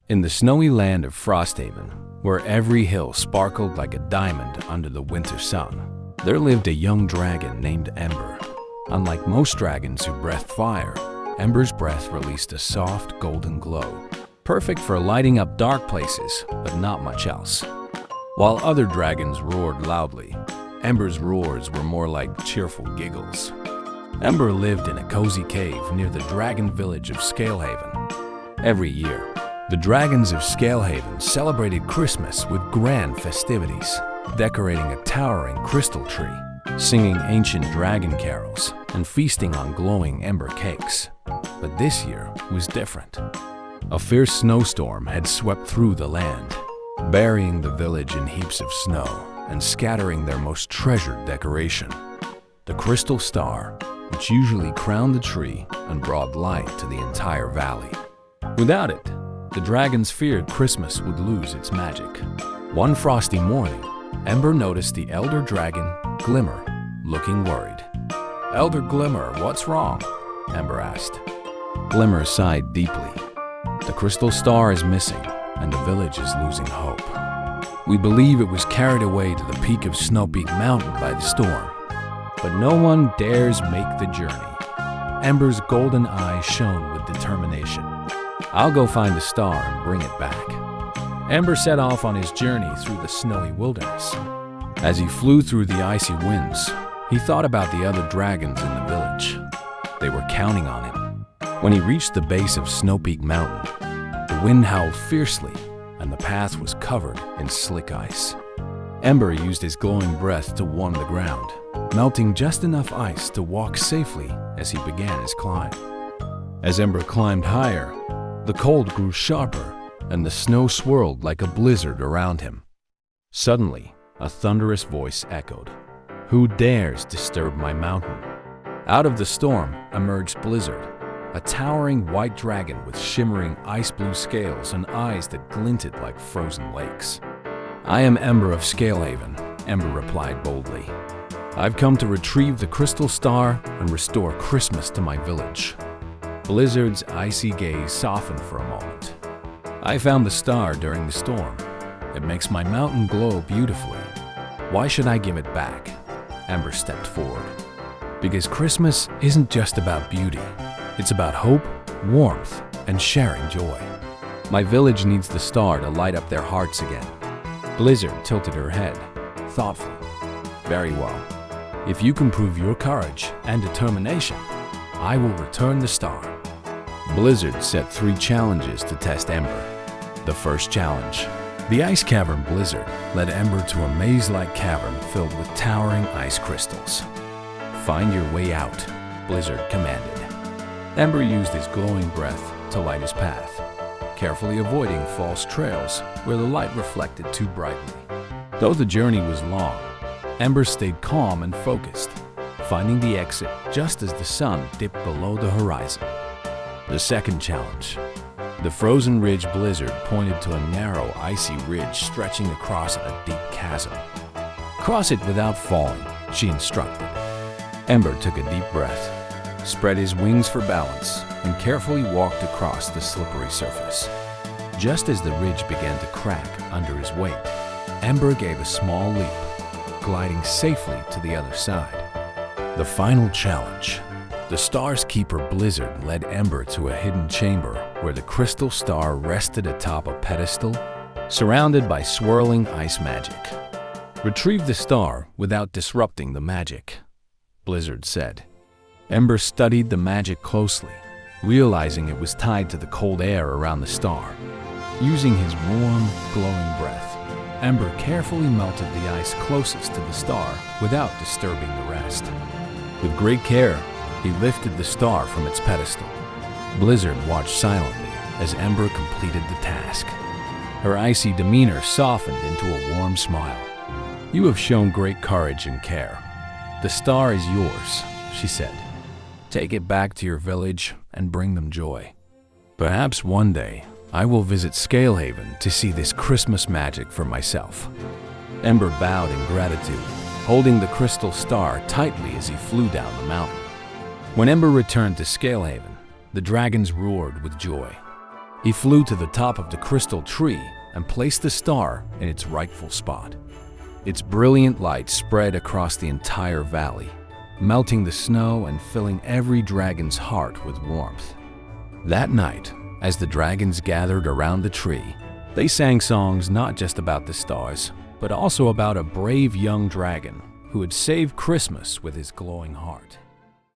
In the snowy land of Frosthaven, where every hill sparkled like a diamond under the winter sun, there lived a young dragon named Ember. Unlike most dragons who breathed fire, Ember's breath released a soft golden glow, perfect for lighting up dark places, but not much else. While other dragons roared loudly, Ember's roars were more like cheerful giggles. Ember lived in a cozy cave near the dragon village of Scalehaven. Every year, the dragons of Scalehaven celebrated Christmas with grand festivities, decorating a towering crystal tree, singing ancient dragon carols, and feasting on glowing ember cakes. But this year was different. A fierce snowstorm had swept through the land, burying the village in heaps of snow and scattering their most treasured decoration, the crystal star, which usually crowned the tree and brought light to the entire valley. Without it, the dragons feared Christmas would lose its magic. One frosty morning, Ember noticed the elder dragon, Glimmer, looking worried. "Elder Glimmer, what's wrong?" Ember asked. Glimmer sighed deeply. "The crystal star is missing, and the village is losing hope. We believe it was carried away to the peak of Snow Peak Mountain by the storm, but no one dares make the journey." Ember's golden eyes shone with determination. "I'll go find the star and bring it back." Ember set off on his journey through the snowy wilderness. As he flew through the icy winds, he thought about the other dragons in the village. They were counting on him. When he reached the base of Snow Peak Mountain, the wind howled fiercely, and the path was covered in slick ice. Ember used his glowing breath to warm the ground, melting just enough ice to walk safely as he began his climb. As Ember climbed higher, the cold grew sharper, and the snow swirled like a blizzard around him. Suddenly, a thunderous voice echoed, "Who dares disturb my mountain?" Out of the storm emerged Blizzard, a towering white dragon with shimmering ice-blue scales and eyes that glinted like frozen lakes. "I am Ember of Scalehaven," Ember replied boldly. "I've come to retrieve the crystal star and restore Christmas to my village." Blizzard's icy gaze softened for a moment. "I found the star during the storm. It makes my mountain glow beautifully. Why should I give it back?" Ember stepped forward. "Because Christmas isn't just about beauty. It's about hope, warmth, and sharing joy. My village needs the star to light up their hearts again." Blizzard tilted her head, thoughtful. "Very well. If you can prove your courage and determination, I will return the star." Blizzard set 3 challenges to test Ember. The first challenge, the ice cavern blizzard, led Ember to a maze-like cavern filled with towering ice crystals. "Find your way out," Blizzard commanded. Ember used his glowing breath to light his path, carefully avoiding false trails where the light reflected too brightly. Though the journey was long, Ember stayed calm and focused, finding the exit just as the sun dipped below the horizon. The second challenge, the frozen ridge blizzard pointed to a narrow, icy ridge stretching across a deep chasm. "Cross it without falling," she instructed. Ember took a deep breath, spread his wings for balance, and carefully walked across the slippery surface. Just as the ridge began to crack under his weight, Ember gave a small leap, gliding safely to the other side. The final challenge, the Star's Keeper Blizzard led Ember to a hidden chamber where the crystal star rested atop a pedestal, surrounded by swirling ice magic. "Retrieve the star without disrupting the magic," Blizzard said. Ember studied the magic closely, realizing it was tied to the cold air around the star. Using his warm, glowing breath, Ember carefully melted the ice closest to the star without disturbing the rest. With great care, he lifted the star from its pedestal. Blizzard watched silently as Ember completed the task. Her icy demeanor softened into a warm smile. "You have shown great courage and care. The star is yours," she said. "Take it back to your village and bring them joy. Perhaps one day I will visit Scalehaven to see this Christmas magic for myself." Ember bowed in gratitude, holding the crystal star tightly as he flew down the mountain. When Ember returned to Scalehaven, the dragons roared with joy. He flew to the top of the crystal tree and placed the star in its rightful spot. Its brilliant light spread across the entire valley, melting the snow and filling every dragon's heart with warmth. That night, as the dragons gathered around the tree, they sang songs not just about the stars, but also about a brave young dragon who had saved Christmas with his glowing heart.